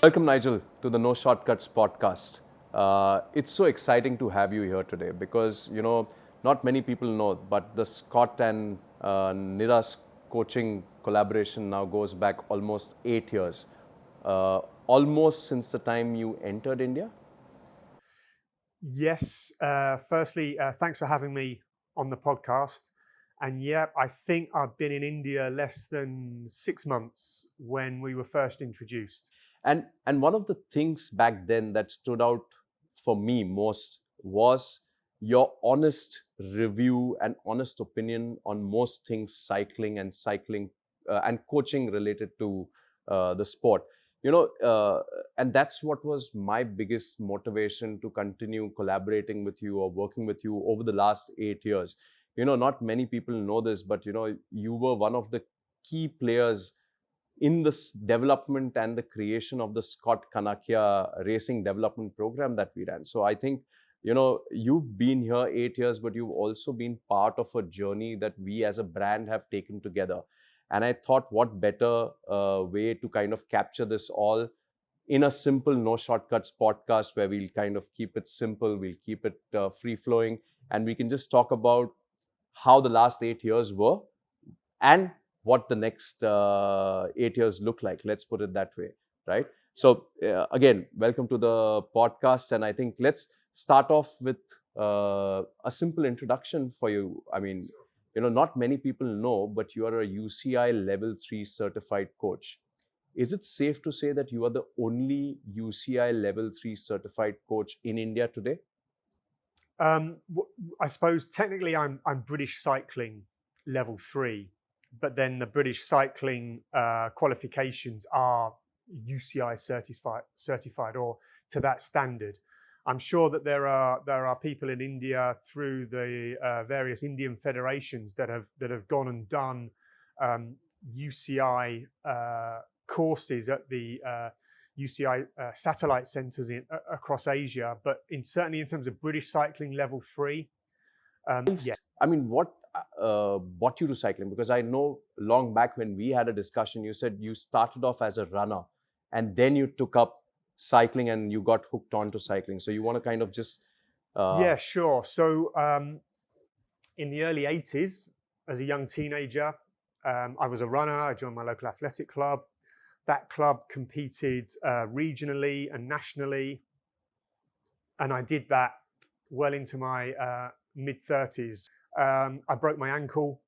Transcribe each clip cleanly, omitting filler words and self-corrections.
Welcome, Nigel, to the No Shortcuts podcast. It's so exciting to have you here today because, not many people know, but the Scott and Nira's coaching collaboration now goes back almost 8 years, almost since the time you entered India. Yes. Firstly, thanks for having me on the podcast. And yeah, I think I've been in India less than 6 months when we were first introduced. And one of the things back then that stood out for me most was your honest review and honest opinion on most things cycling and coaching related to the sport. You know, and that's what was my biggest motivation to continue collaborating with you or working with you over the last 8 years. Not many people know this, but you were one of the key players in this development and the creation of the Scott Kanakia racing development program that we ran. So I think, you've been here 8 years, but you've also been part of a journey that we as a brand have taken together. And I thought, what better way to kind of capture this all in a simple No Shortcuts podcast where we'll kind of keep it simple, we'll keep it free flowing, and we can just talk about how the last 8 years were and what the next 8 years look like. Let's put it that way, right? So again, welcome to the podcast, and I think let's start off with a simple introduction for you. I mean, not many people know, but you are a UCI Level 3 certified coach. Is it safe to say that you are the only UCI Level 3 certified coach in India today? I suppose technically I'm British cycling level 3, but then the British cycling qualifications are UCI certified or to that standard. I'm sure that there are people in India through the various Indian federations that have gone and done UCI courses at the UCI satellite centres across Asia, but certainly in terms of British cycling level 3, yeah. I mean, what brought you to cycling? Because I know long back when we had a discussion, you said you started off as a runner and then you took up cycling and you got hooked onto cycling. So you want to kind of just. Yeah, sure. So in the early 80s, as a young teenager, I was a runner. I joined my local athletic club. That club competed regionally and nationally. And I did that well into my mid 30s. I broke my ankle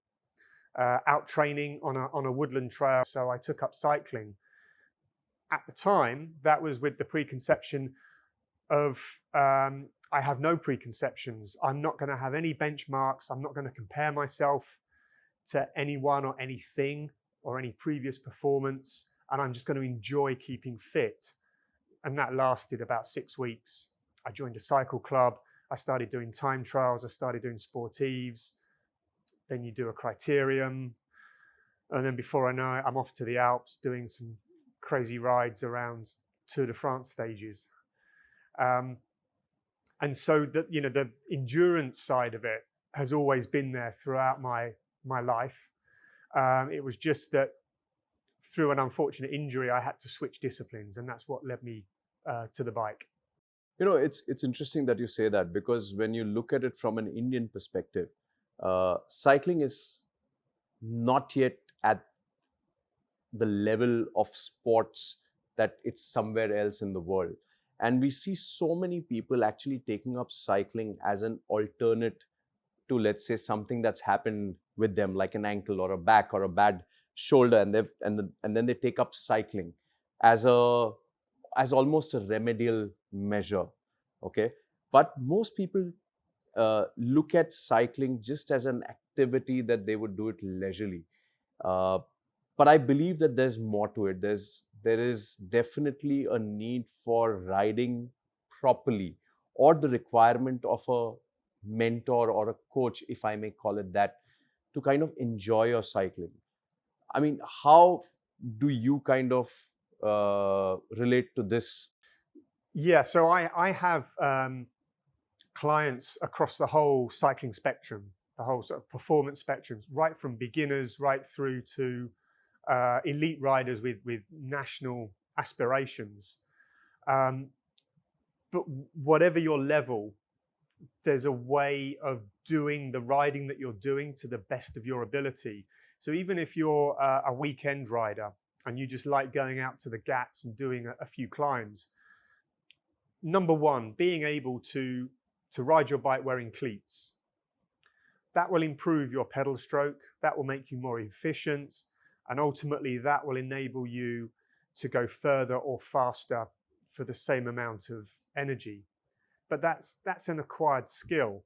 out training on a woodland trail. So I took up cycling. At the time, that was with the preconception of I have no preconceptions. I'm not going to have any benchmarks. I'm not going to compare myself to anyone or anything or any previous performance. And I'm just going to enjoy keeping fit. And that lasted about 6 weeks. I joined a cycle club. I started doing time trials. I started doing sportives. Then you do a criterium. And then before I know it, I'm off to the Alps doing some crazy rides around Tour de France stages. And so the endurance side of it has always been there throughout my life. It was just that through an unfortunate injury, I had to switch disciplines, and that's what led me to the bike. It's interesting that you say that, because when you look at it from an Indian perspective, cycling is not yet at the level of sports that it's somewhere else in the world. And we see so many people actually taking up cycling as an alternate to, let's say, something that's happened with them, like an ankle or a back or a bad shoulder, and then they take up cycling as almost a remedial measure. Okay, but most people look at cycling just as an activity that they would do it leisurely. Uh, but I believe that there's more to it. There is definitely a need for riding properly, or the requirement of a mentor or a coach, if I may call it that, to kind of enjoy your cycling. I mean, how do you kind of relate to this? Yeah, so I have clients across the whole cycling spectrum, the whole sort of performance spectrum, right from beginners right through to elite riders with national aspirations. Um, but whatever your level, there's a way of doing the riding that you're doing to the best of your ability. So even if you're a weekend rider and you just like going out to the Ghats and doing a few climbs, number one, being able to ride your bike wearing cleats. That will improve your pedal stroke, that will make you more efficient, and ultimately that will enable you to go further or faster for the same amount of energy. But that's an acquired skill.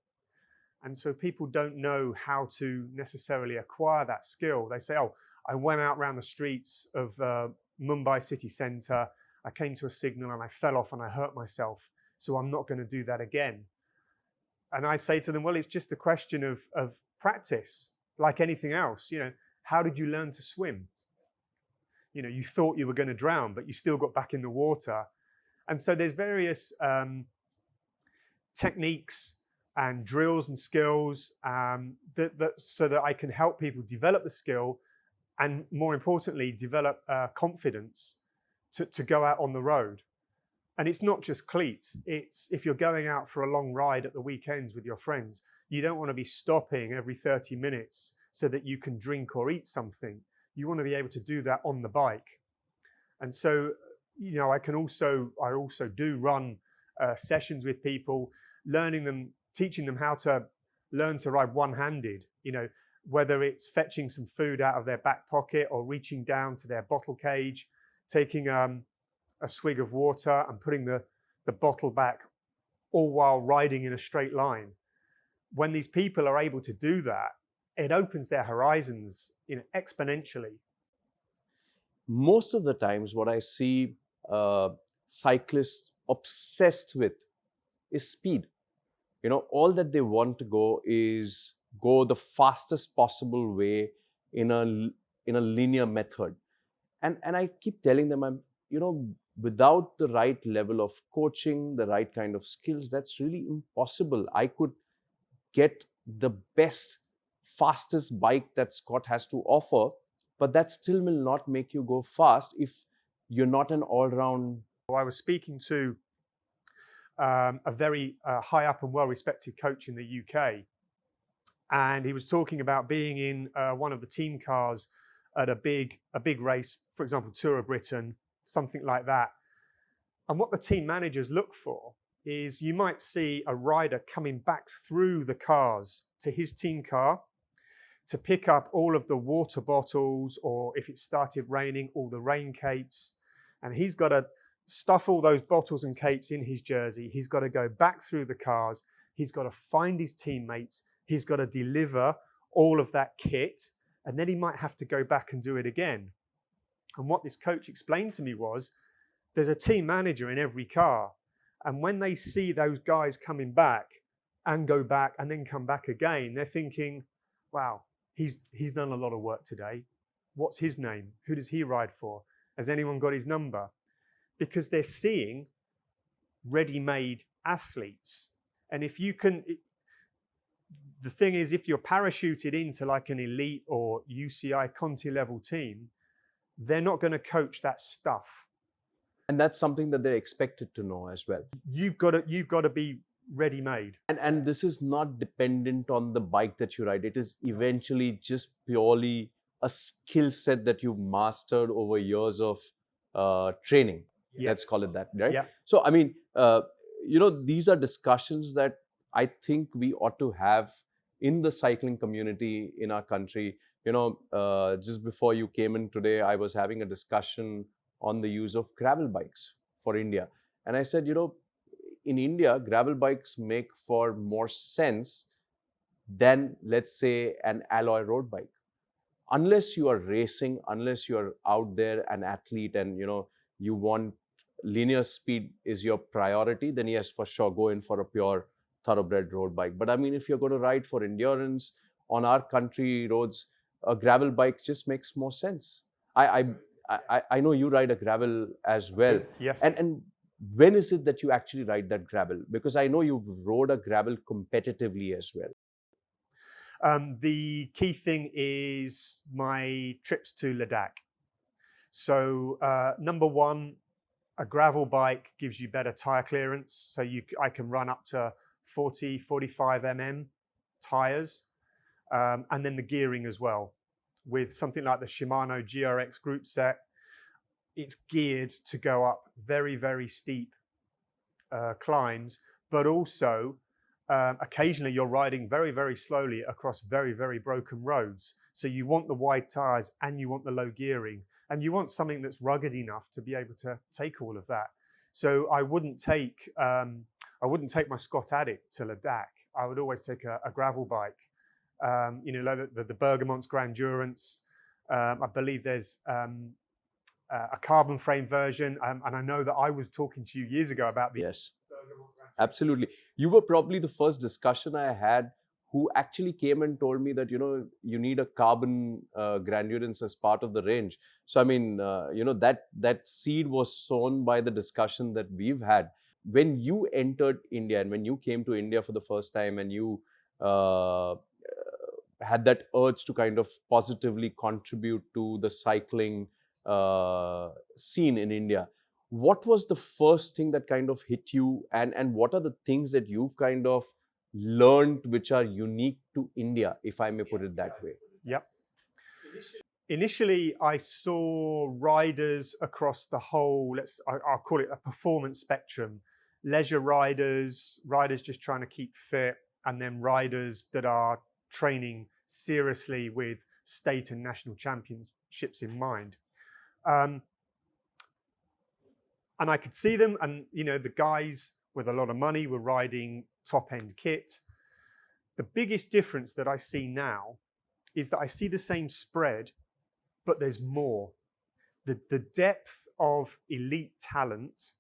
And so people don't know how to necessarily acquire that skill. They say, oh, I went out around the streets of Mumbai city centre, I came to a signal and I fell off and I hurt myself, so I'm not going to do that again. And I say to them, well, it's just a question of practice, like anything else. You know, how did you learn to swim? You know, you thought you were going to drown, but you still got back in the water. And so there's various techniques and drills and skills so that I can help people develop the skill and, more importantly, develop confidence to go out on the road. And it's not just cleats. It's if you're going out for a long ride at the weekends with your friends, you don't want to be stopping every 30 minutes so that you can drink or eat something. You want to be able to do that on the bike. And so, you know, I also do run sessions with people, teaching them how to learn to ride one-handed, you know, whether it's fetching some food out of their back pocket or reaching down to their bottle cage, taking a swig of water and putting the bottle back, all while riding in a straight line. When these people are able to do that, it opens their horizons, you know, exponentially. Most of the times, what I see cyclists obsessed with is speed. You know, all that they want to go is go the fastest possible way in a linear method. And I keep telling them, without the right level of coaching, the right kind of skills, that's really impossible. I could get the best, fastest bike that Scott has to offer, but that still will not make you go fast if you're not an all-round. I was speaking to a very high up and well-respected coach in the UK, and he was talking about being in one of the team cars at a big race, for example, Tour of Britain, something like that. And what the team managers look for is you might see a rider coming back through the cars to his team car to pick up all of the water bottles, or if it started raining, all the rain capes. And he's got to stuff all those bottles and capes in his jersey. He's got to go back through the cars. He's got to find his teammates. He's got to deliver all of that kit. And then he might have to go back and do it again. And what this coach explained to me was, there's a team manager in every car. And when they see those guys coming back and go back and then come back again, they're thinking, wow, he's done a lot of work today. What's his name? Who does he ride for? Has anyone got his number? Because they're seeing ready-made athletes. And if you can, the thing is, if you're parachuted into like an elite or UCI Conti level team, they're not going to coach that stuff. And that's something that they're expected to know as well. You've got to be ready-made. And this is not dependent on the bike that you ride. It is eventually just purely a skill set that you've mastered over years of training. Yes. Let's call it that, right? Yeah. So, I mean, these are discussions that I think we ought to have in the cycling community in our country. Just before you came in today, I was having a discussion on the use of gravel bikes for India. And I said, in India, gravel bikes make for more sense than, let's say, an alloy road bike. Unless you are racing, unless you are out there, an athlete, and you want linear speed is your priority, then yes, for sure, go in for a pure thoroughbred road bike. But I mean, if you're going to ride for endurance on our country roads, a gravel bike just makes more sense. I know you ride a gravel as well. Yes. And when is it that you actually ride that gravel? Because I know you've rode a gravel competitively as well. The key thing is my trips to Ladakh. So number one, A gravel bike gives you better tire clearance. So I can run up to 40, 45 tires. And then the gearing as well. With something like the Shimano GRX group set, it's geared to go up very, very steep climbs, but also occasionally you're riding very, very slowly across very, very broken roads. So you want the wide tires and you want the low gearing, and you want something that's rugged enough to be able to take all of that. So I wouldn't take my Scott Addict to Ladakh. I would always take a gravel bike. Like the Bergamont's Grandurance. I believe there's a carbon frame version, and I know that I was talking to you years ago about the Yes, absolutely. You were probably the first discussion I had who actually came and told me that, you need a carbon Grandurance as part of the range. So, I mean, that seed was sown by the discussion that we've had. When you entered India and when you came to India for the first time and you had that urge to kind of positively contribute to the cycling scene in India, what was the first thing that kind of hit you, and what are the things that you've kind of learned which are unique to India, if I may put it that way? Yep. Initially, I saw riders across the whole, I'll call it a performance spectrum. Leisure riders just trying to keep fit, and then riders that are training seriously with state and national championships in mind. And I could see them, and the guys with a lot of money were riding top-end kit. The biggest difference that I see now is that I see the same spread, but there's more. The depth of elite talent,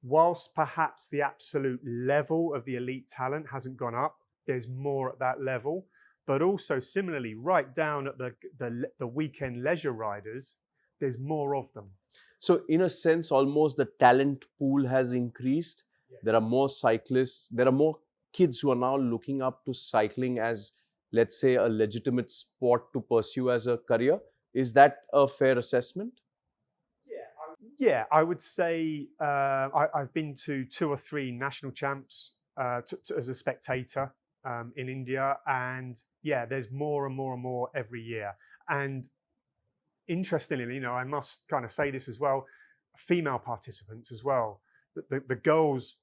whilst perhaps the absolute level of the elite talent hasn't gone up, there's more at that level. But also similarly, right down at the weekend leisure riders, there's more of them. So in a sense, almost the talent pool has increased. Yes. There are more cyclists. There are more kids who are now looking up to cycling as, let's say, a legitimate sport to pursue as a career. Is that a fair assessment? Yeah, I would say I've been to 2 or 3 national champs as a spectator in India, and yeah, there's more and more and more every year. And interestingly, I must kind of say this as well, female participants as well. The girls'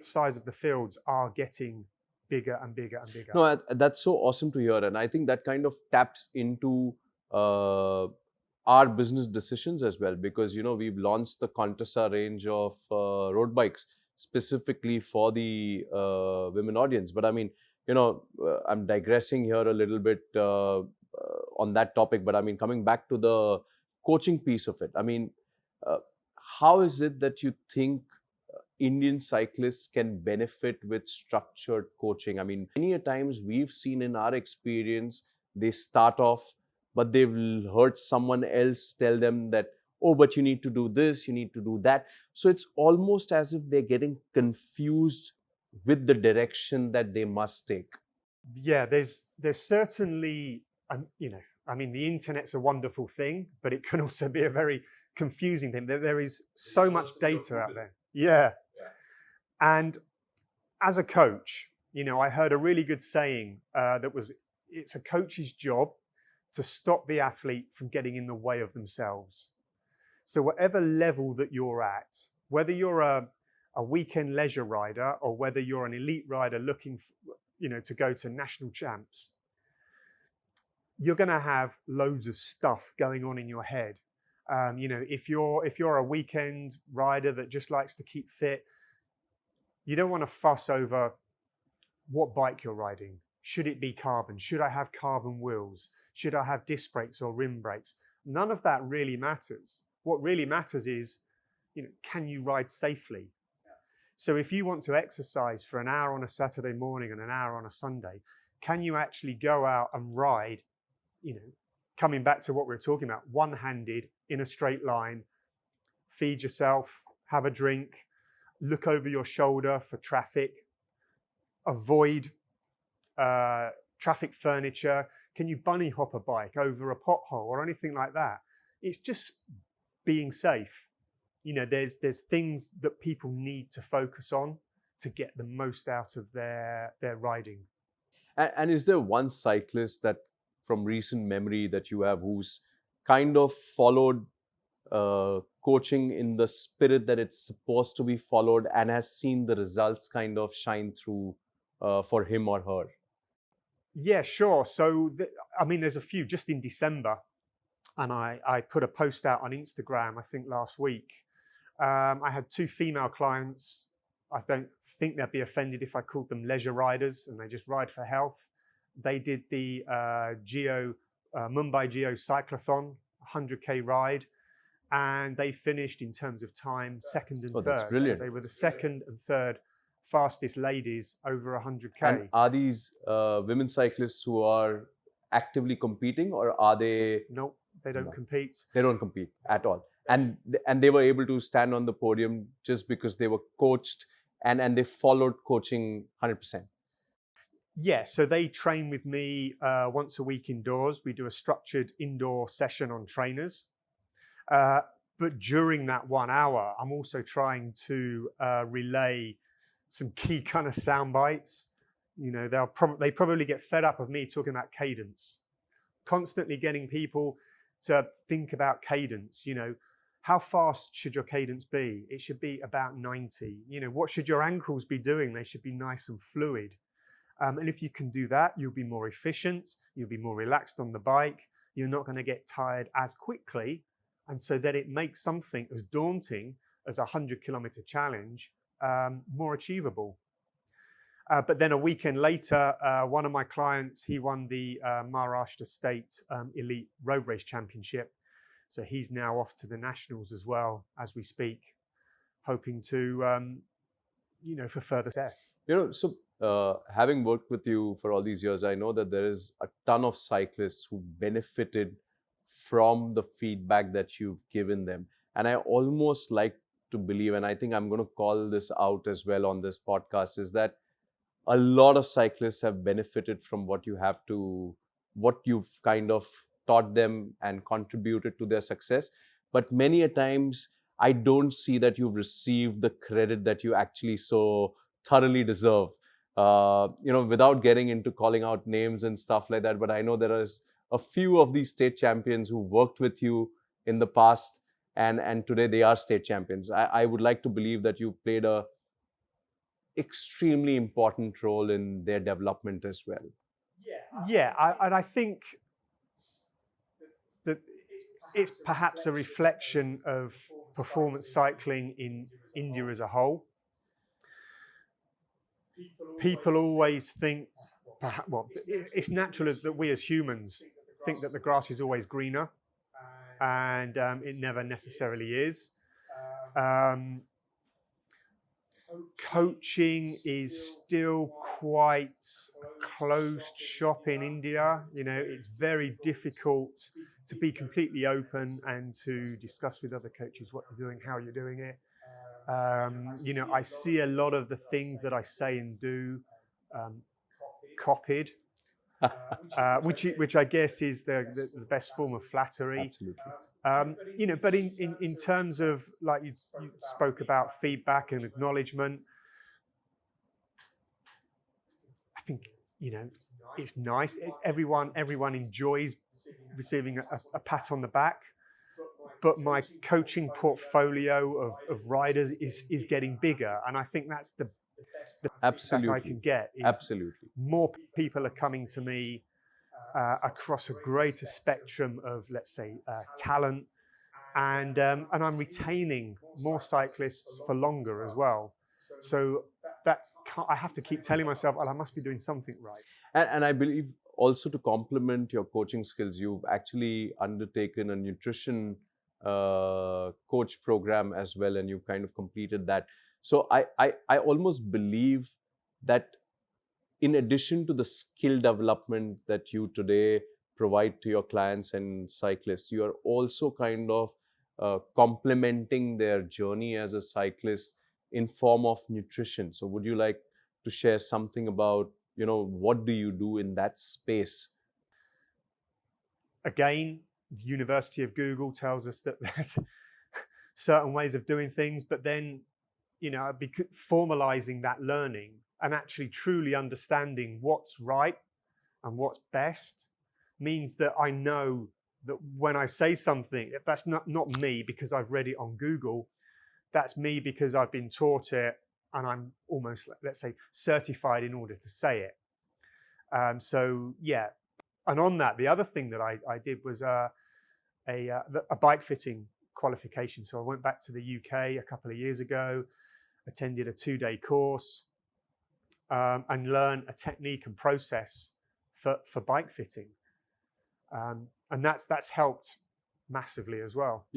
size of the fields are getting bigger and bigger and bigger. No, that's so awesome to hear. And I think that kind of taps into our business decisions as well, because, we've launched the Contessa range of road bikes specifically for the women audience. But I mean, I'm digressing here a little bit on that topic. But I mean, coming back to the coaching piece of it, I mean, how is it that you think Indian cyclists can benefit with structured coaching? I mean, many a times we've seen in our experience, they start off, but they've heard someone else tell them that, oh, but you need to do this, you need to do that. So it's almost as if they're getting confused with the direction that they must take. Yeah, there's certainly, I mean, the internet's a wonderful thing, but it can also be a very confusing thing. There is so much data out there. Yeah. And as a coach, I heard a really good saying it's a coach's job to stop the athlete from getting in the way of themselves. So whatever level that you're at, whether you're a weekend leisure rider or whether you're an elite rider looking to go to national champs, you're going to have loads of stuff going on in your head. If you're a weekend rider that just likes to keep fit, you don't want to fuss over what bike you're riding. Should it be carbon? Should I have carbon wheels? Should I have disc brakes or rim brakes? None of that really matters. What really matters is, can you ride safely? So if you want to exercise for an hour on a Saturday morning and an hour on a Sunday, can you actually go out and ride, coming back to what we were talking about, one-handed in a straight line, feed yourself, have a drink, look over your shoulder for traffic, avoid traffic furniture? Can you bunny hop a bike over a pothole or anything like that? It's just being safe. there's things that people need to focus on to get the most out of their riding. And is there one cyclist that, from recent memory, that you have who's kind of followed coaching in the spirit that it's supposed to be followed and has seen the results kind of shine through for him or her? Yeah, sure. So, there's a few just in December, and I put a post out on Instagram, I think last week. I had 2 female clients. I don't think they'd be offended if I called them leisure riders, and they just ride for health. They did the Mumbai Geo Cyclothon, 100K ride, and they finished in terms of time second and Oh, that's third. brilliant. So they were the second and third fastest ladies over 100K. And are these women cyclists who are actively competing, or are they? Nope, they don't No. compete. They don't compete at all. And they were able to stand on the podium just because they were coached and they followed coaching 100%. Yeah, so they train with me once a week indoors. We do a structured indoor session on trainers. But during that 1 hour, I'm also trying to relay some key kind of sound bites. They probably get fed up of me talking about cadence, constantly getting people to think about cadence. How fast should your cadence be? It should be about 90. What should your ankles be doing? They should be nice and fluid. And if you can do that, you'll be more efficient, you'll be more relaxed on the bike, you're not going to get tired as quickly. And so that it makes something as daunting as a 100-kilometer challenge more achievable. But then a weekend later, one of my clients, he won the Maharashtra State Elite Road Race Championship. So he's now off to the Nationals as well as we speak, hoping to, for further success. So having worked with you for all these years, I know that there is a ton of cyclists who benefited from the feedback that you've given them. And I almost like to believe, and I think I'm going to call this out as well on this podcast, is that a lot of cyclists have benefited from what you've kind of taught them and contributed to their success. But many a times, I don't see that you've received the credit that you actually so thoroughly deserve. Without getting into calling out names and stuff like that, but I know there is a few of these state champions who worked with you in the past, and today they are state champions. I would like to believe that you played a extremely important role in their development as well. Yeah, and I think that it's perhaps a reflection of performance cycling in India as a whole. People always think, it's natural that we as humans think that the grass is always greener, and it never necessarily is. Coaching is still quite a closed shop in India. It's very difficult to be completely open and to discuss with other coaches what you're doing, how you're doing it. I see a lot of the things that I say and do copied, which I guess is the best form of flattery. Absolutely. But in terms of, like you spoke about feedback and acknowledgement, I think it's nice. Everyone enjoys receiving a pat on the back. But my coaching portfolio of riders is getting bigger, and I think that's the Absolutely. feedback I can get. Absolutely. More people are coming to me across a greater spectrum of, let's say, talent, and I'm retaining more cyclists for longer as well. So that I have to keep telling myself, well, I must be doing something right. And I believe also, to complement your coaching skills, you've actually undertaken a nutrition coach program as well, and you've kind of completed that. So I almost believe that in addition to the skill development that you today provide to your clients and cyclists, you are also kind of complementing their journey as a cyclist in form of nutrition. So would you like to share something about, what do you do in that space? Again, the University of Google tells us that there's certain ways of doing things, but then, formalizing that learning and actually truly understanding what's right and what's best means that I know that when I say something, that's not me because I've read it on Google. That's me because I've been taught it and I'm almost, let's say, certified in order to say it. So yeah, and on that, the other thing that I did was a bike fitting qualification. So I went back to the UK a couple of years ago, attended a 2-day course, and learned a technique and process for bike fitting. And that's helped massively as well.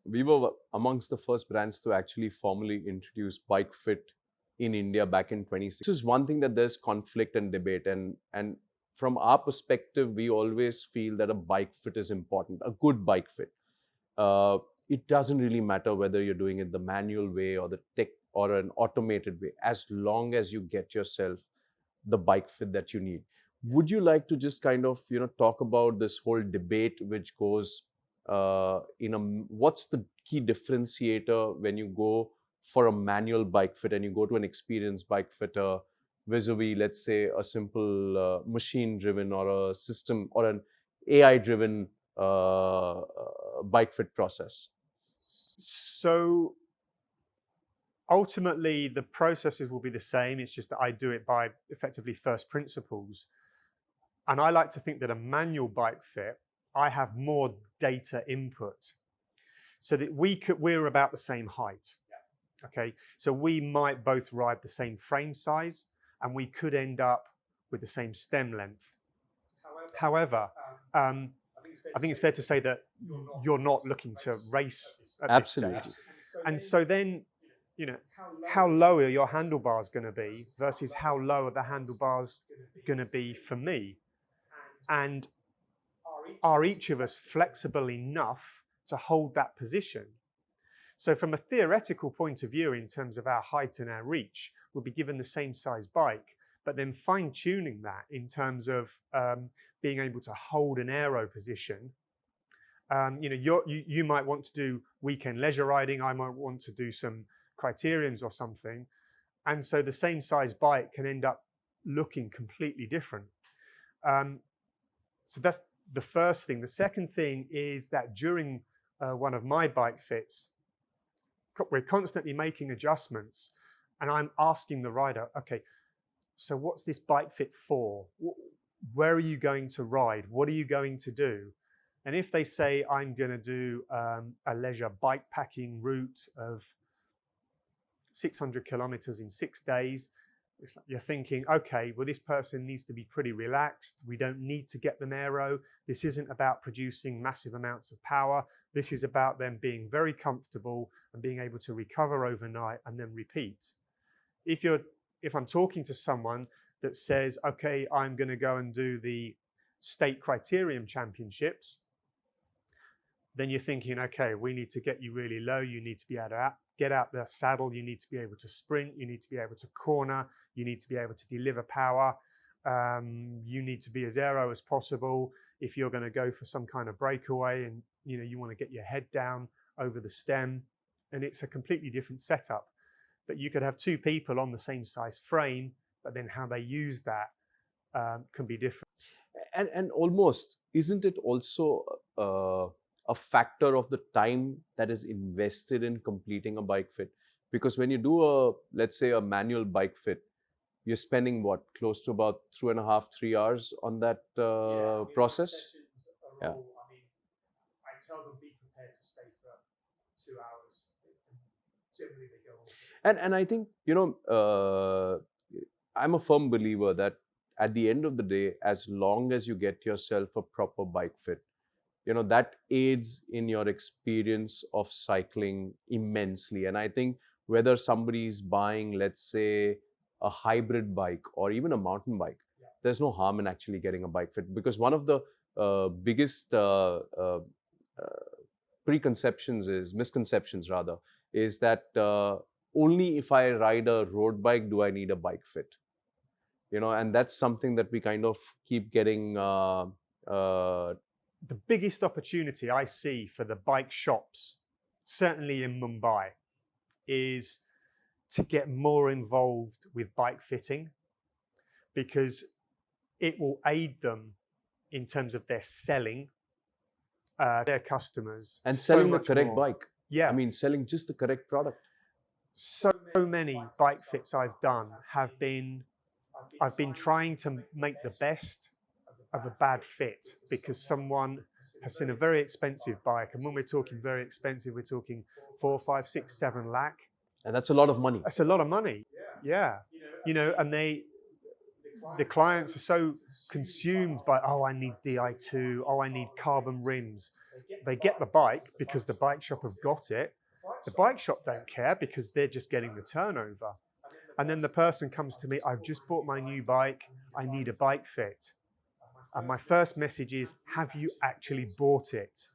We were amongst the first brands to actually formally introduce bike fit in India back in 2016. This is one thing that there's conflict and debate, and from our perspective, we always feel that a bike fit is important, a good bike fit. It doesn't really matter whether you're doing it the manual way or the tech or an automated way, as long as you get yourself the bike fit that you need. Would you like to just kind of talk about this whole debate which goes what's the key differentiator when you go for a manual bike fit and you go to an experienced bike fitter vis-a-vis, let's say, a simple machine driven or a system or an AI driven bike fit process? So ultimately, the processes will be the same. It's just that I do it by effectively first principles. And I like to think that a manual bike fit, I have more data input so that we're about the same height. Yeah. Okay. So we might both ride the same frame size and we could end up with the same stem length. However, I think it's fair to say that you're not looking to race at Absolutely. this stage. And so then, how low are your handlebars going to be versus how low are the handlebars going to be for me? And are each of us flexible enough to hold that position? So from a theoretical point of view, in terms of our height and our reach, we'll be given the same size bike, but then fine-tuning that in terms of being able to hold an aero position. You might want to do weekend leisure riding. I might want to do some criteriums or something. And so the same size bike can end up looking completely different. So that's the first thing. The second thing is that during one of my bike fits, we're constantly making adjustments and I'm asking the rider, okay, so what's this bike fit for? Where are you going to ride? What are you going to do? And if they say, I'm going to do a leisure bike packing route of 600 kilometers in 6 days, it's like you're thinking, okay, well, this person needs to be pretty relaxed. We don't need to get them aero. This isn't about producing massive amounts of power. This is about them being very comfortable and being able to recover overnight and then repeat. If I'm talking to someone that says, okay, I'm going to go and do the state criterium championships, then you're thinking, okay, we need to get you really low. You need to be able to get out the saddle. You need to be able to sprint. You need to be able to corner. You need to be able to deliver power. You need to be as aero as possible. If you're going to go for some kind of breakaway and you want to get your head down over the stem, and it's a completely different setup. But you could have two people on the same size frame, but then how they use that can be different. And almost, isn't it also a factor of the time that is invested in completing a bike fit? Because when you do let's say a manual bike fit, you're spending what, close to about 2.5, 3 hours on that process? Yeah. I mean, I tell them be prepared to stay for 2 hours. Generally they go on. And I think, I'm a firm believer that at the end of the day, as long as you get yourself a proper bike fit, that aids in your experience of cycling immensely. And I think whether somebody's buying, let's say, a hybrid bike or even a mountain bike, there's no harm in actually getting a bike fit, because one of the biggest misconceptions rather, is that only if I ride a road bike do I need a bike fit. And that's something that we kind of keep getting. The biggest opportunity I see for the bike shops certainly in Mumbai, is to get more involved with bike fitting, because it will aid them in terms of their selling their customers And so selling the much correct more. bike. I Yeah, mean, selling just the correct product. so many bike fits I've done have been, I've been trying to make the best of a bad fit, because someone has seen a very expensive bike, and when we're talking very expensive, we're talking 4, 5, 6, 7 lakh. And that's a lot of money. That's a lot of money. Yeah, and the clients are so consumed by, oh, I need Di2, oh, I need carbon rims. They get the bike because the bike shop have got it. The bike shop don't care because they're just getting the turnover. And then the person comes to me, I've just bought my new bike, I need a bike fit. And my first message is, have you actually bought it?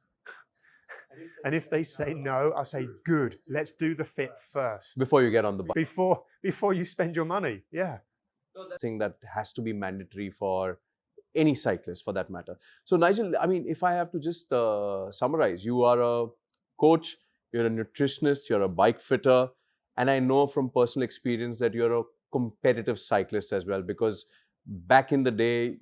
And if they say no, I say, good, let's do the fit first. Before you get on the bike. Before you spend your money. Yeah. Thing that has to be mandatory for any cyclist for that matter. So Nigel, I mean, if I have to just summarize, you are a coach, you're a nutritionist, you're a bike fitter, and I know from personal experience that you're a competitive cyclist as well, because back in the day,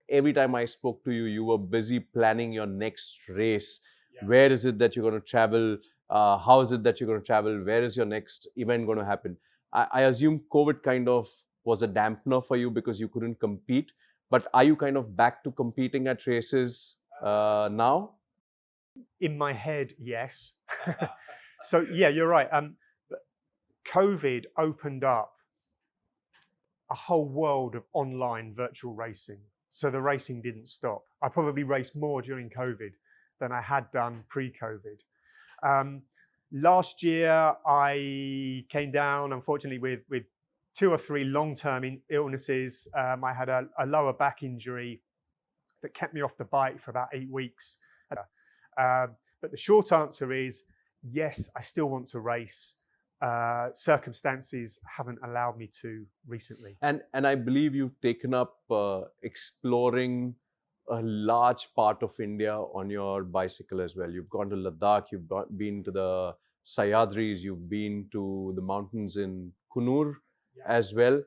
every time I spoke to you, you were busy planning your next race. Yeah. Where is it that you're going to travel? How is it that you're going to travel? Where is your next event going to happen? I assume COVID kind of was a dampener for you because you couldn't compete. But are you kind of back to competing at races now? In my head, yes. So yeah, you're right. COVID opened up a whole world of online virtual racing. So the racing didn't stop. I probably raced more during COVID than I had done pre-COVID. Last year, I came down, unfortunately, with 2 or 3 long-term illnesses. I had a lower back injury that kept me off the bike for about 8 weeks. But the short answer is, yes, I still want to race. Circumstances haven't allowed me to recently. And I believe you've taken up exploring a large part of India on your bicycle as well. You've gone to Ladakh, you've been to the Sayadris, you've been to the mountains in Kunur as well.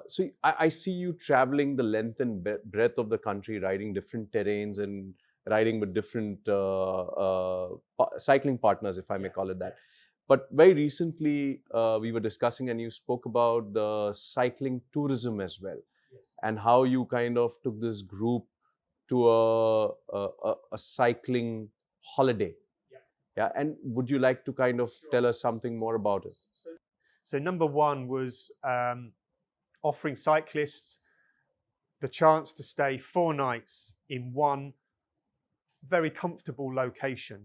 So I see you traveling the length and breadth of the country, riding different terrains and riding with different cycling partners, if I may call it that. But very recently, we were discussing and you spoke about the cycling tourism as well, and how you kind of took this group to a cycling holiday. Yeah. And would you like to kind of tell us something more about it? So number one was offering cyclists the chance to stay 4 nights in one very comfortable location,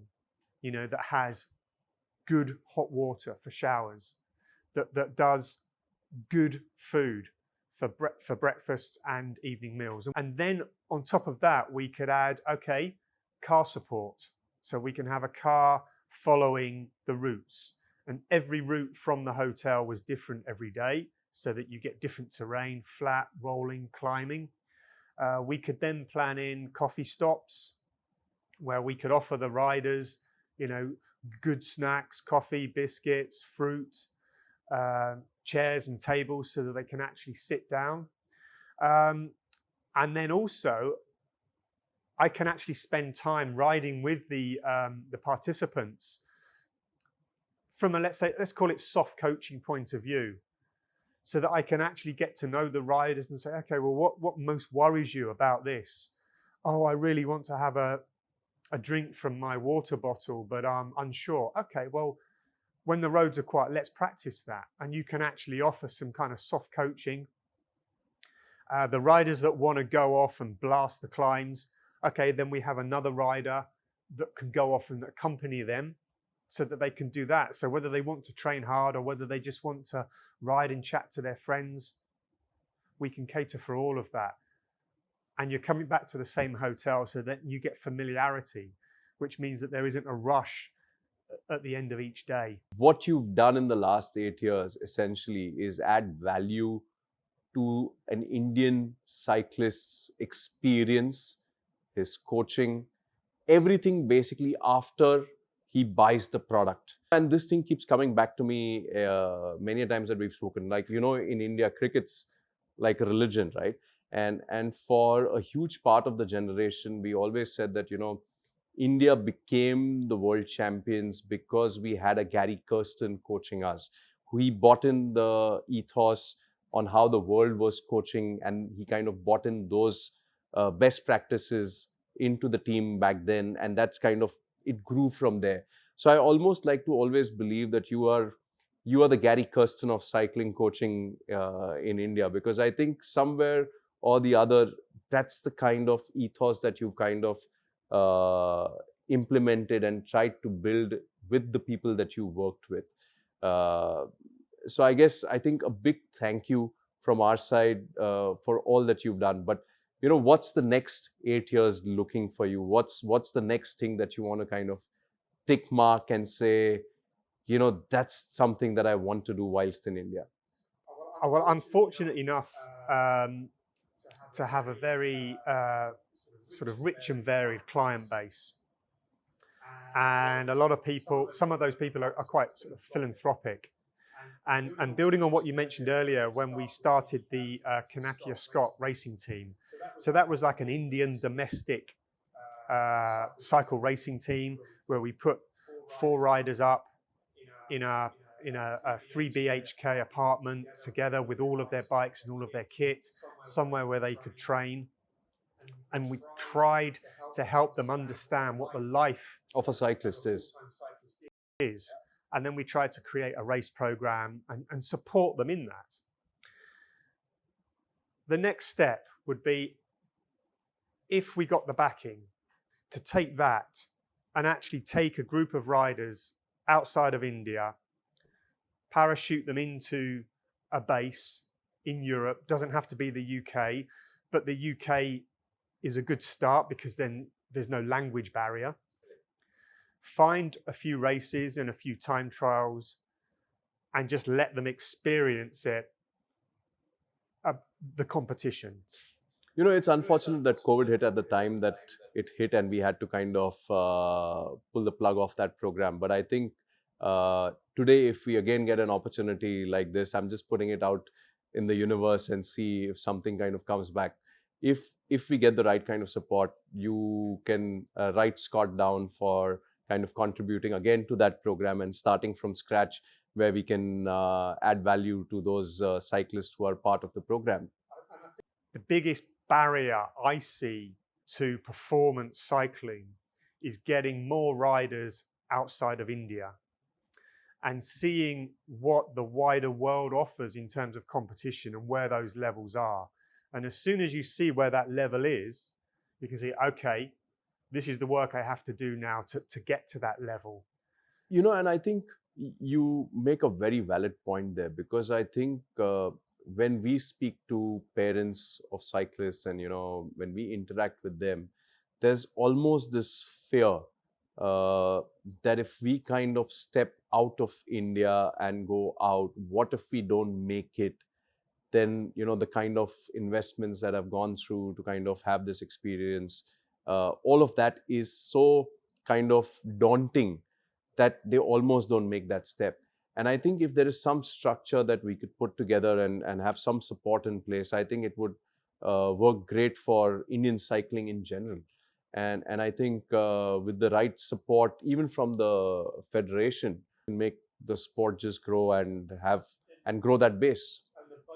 that has good hot water for showers, that does good food for breakfasts and evening meals. And then on top of that, we could add, car support. So we can have a car following the routes. And every route from the hotel was different every day, so that you get different terrain, flat, rolling, climbing. We could then plan in coffee stops where we could offer the riders, good snacks, coffee, biscuits, fruit, chairs and tables so that they can actually sit down. And then also, I can actually spend time riding with the participants from a, let's call it soft coaching point of view, so that I can actually get to know the riders and say, okay, well, what most worries you about this? Oh, I really want to have a drink from my water bottle, but I'm unsure. Okay, well, when the roads are quiet, let's practice that. And you can actually offer some kind of soft coaching. The riders that want to go off and blast the climbs, okay, then we have another rider that can go off and accompany them so that they can do that. So whether they want to train hard or whether they just want to ride and chat to their friends, we can cater for all of that. And you're coming back to the same hotel so that you get familiarity, which means that there isn't a rush at the end of each day. What you've done in the last 8 years essentially is add value to an Indian cyclist's experience, his coaching, everything basically after he buys the product. And this thing keeps coming back to me many a times that we've spoken. Like, in India, cricket's like a religion, right? And for a huge part of the generation, we always said that, India became the world champions because we had a Gary Kirsten coaching us. He bought in the ethos on how the world was coaching, and he kind of bought in those best practices into the team back then, and that's kind of, it grew from there. So I almost like to always believe that you are the Gary Kirsten of cycling coaching in India, because I think somewhere or the other, that's the kind of ethos that you've kind of implemented and tried to build with the people that you worked with. Uh, so I think a big thank you from our side for all that you've done. But what's the next 8 years looking for you? What's the next thing that you want to kind of tick mark and say, that's something that I want to do whilst in India? Well, I'm fortunate enough to have a very sort of rich and varied client base. And a lot of people, some of those people are quite sort of philanthropic. And building on what you mentioned earlier, when we started the Kanakia Scott racing team, so that was like an Indian domestic cycle racing team where we put 4 riders up in a 3 BHK apartment together with all of their bikes and all of their kit, somewhere where they could train. And we tried to help them understand what the life Of a cyclist is. And then we tried to create a race program and support them in that. The next step would be, if we got the backing, to take that and actually take a group of riders outside of India, parachute them into a base in Europe. Doesn't have to be the UK, but the UK is a good start because then there's no language barrier. Find a few races and a few time trials and just let them experience it, the competition. It's unfortunate that COVID hit at the time that it hit, and we had to kind of pull the plug off that program. But I think today, if we again get an opportunity like this, I'm just putting it out in the universe and see if something kind of comes back. If we get the right kind of support, you can write Scott down for kind of contributing again to that program and starting from scratch, where we can add value to those cyclists who are part of the program. The biggest barrier I see to performance cycling is getting more riders outside of India and seeing what the wider world offers in terms of competition and where those levels are. And as soon as you see where that level is, you can say, okay, this is the work I have to do now to get to that level. And I think you make a very valid point there, because I think when we speak to parents of cyclists and, when we interact with them, there's almost this fear that if we kind of step out of India and go out, what if we don't make it? Then, the kind of investments that I've gone through to kind of have this experience, all of that is so kind of daunting that they almost don't make that step. And I think if there is some structure that we could put together and have some support in place, I think it would work great for Indian cycling in general. And I think with the right support, even from the federation, make the sport just grow and grow that base.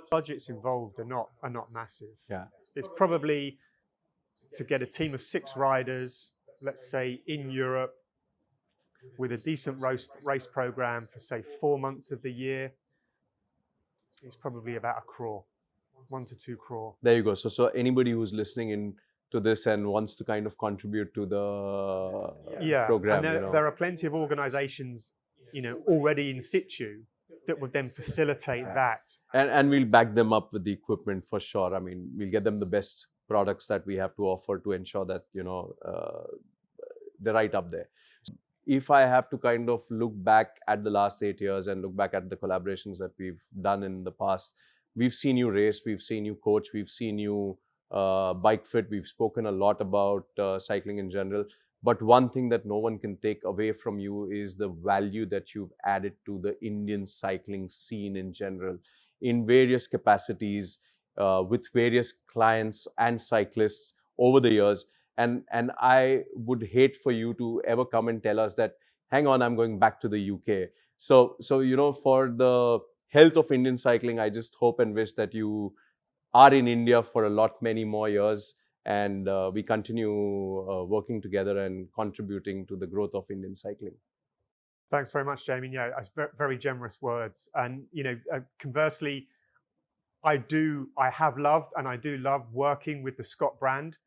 Budgets involved are not massive. Yeah. It's probably to get a team of 6 riders, let's say in Europe, with a decent race program for say 4 months of the year, it's probably about 1 crore, 1 to 2 crore. There you go. So anybody who's listening in to this and wants to kind of contribute to the program, and there are plenty of organizations, already in situ that would then facilitate that. And we'll back them up with the equipment for sure. I mean, we'll get them the best products that we have to offer to ensure that, they're right up there. If I have to kind of look back at the last 8 years and look back at the collaborations that we've done in the past, we've seen you race, we've seen you coach, we've seen you bike fit, we've spoken a lot about cycling in general. But one thing that no one can take away from you is the value that you've added to the Indian cycling scene in general, in various capacities, with various clients and cyclists over the years. And I would hate for you to ever come and tell us that, hang on, I'm going back to the UK. So for the health of Indian cycling, I just hope and wish that you are in India for a lot many more years, and we continue working together and contributing to the growth of Indian cycling. Thanks very much, Jaymin. Yeah, that's very generous words. And conversely, I have loved and I do love working with the Scott brand.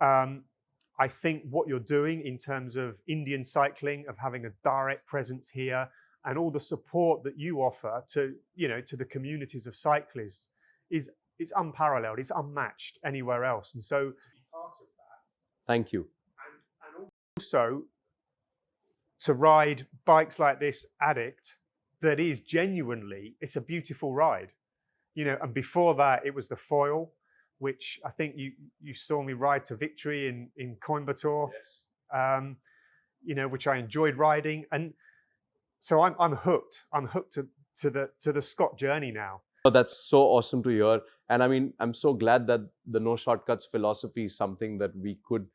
I think what you're doing in terms of Indian cycling, of having a direct presence here, and all the support that you offer to the communities of cyclists is unparalleled. It's unmatched anywhere else. And so to be part of that, Thank you. and also to ride bikes like this Addict, that is genuinely, it's a beautiful ride. And before that, it was the Foil, which I think you saw me ride to victory in Coimbatore. Yes. Which I enjoyed riding, and so I'm hooked. I'm hooked to the Scott journey now. Oh, that's so awesome to hear. And I mean, I'm so glad that the No Shortcuts philosophy is something that we could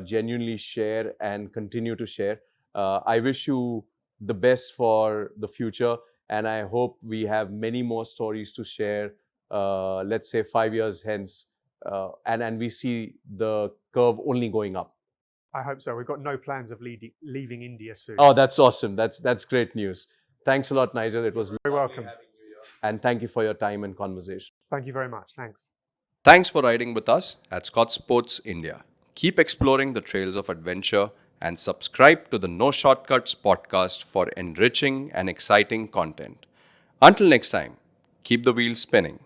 genuinely share and continue to share. I wish you the best for the future, and I hope we have many more stories to share, let's say 5 years hence, and we see the curve only going up. I hope so. We've got no plans of leaving India soon. Oh, that's awesome. That's great news. Thanks a lot, Nigel. It was Very welcome. having you here. And thank you for your time and conversation. Thank you very much. Thanks. Thanks for riding with us at Scott Sports India. Keep exploring the trails of adventure and subscribe to the No Shortcuts podcast for enriching and exciting content. Until next time, keep the wheels spinning.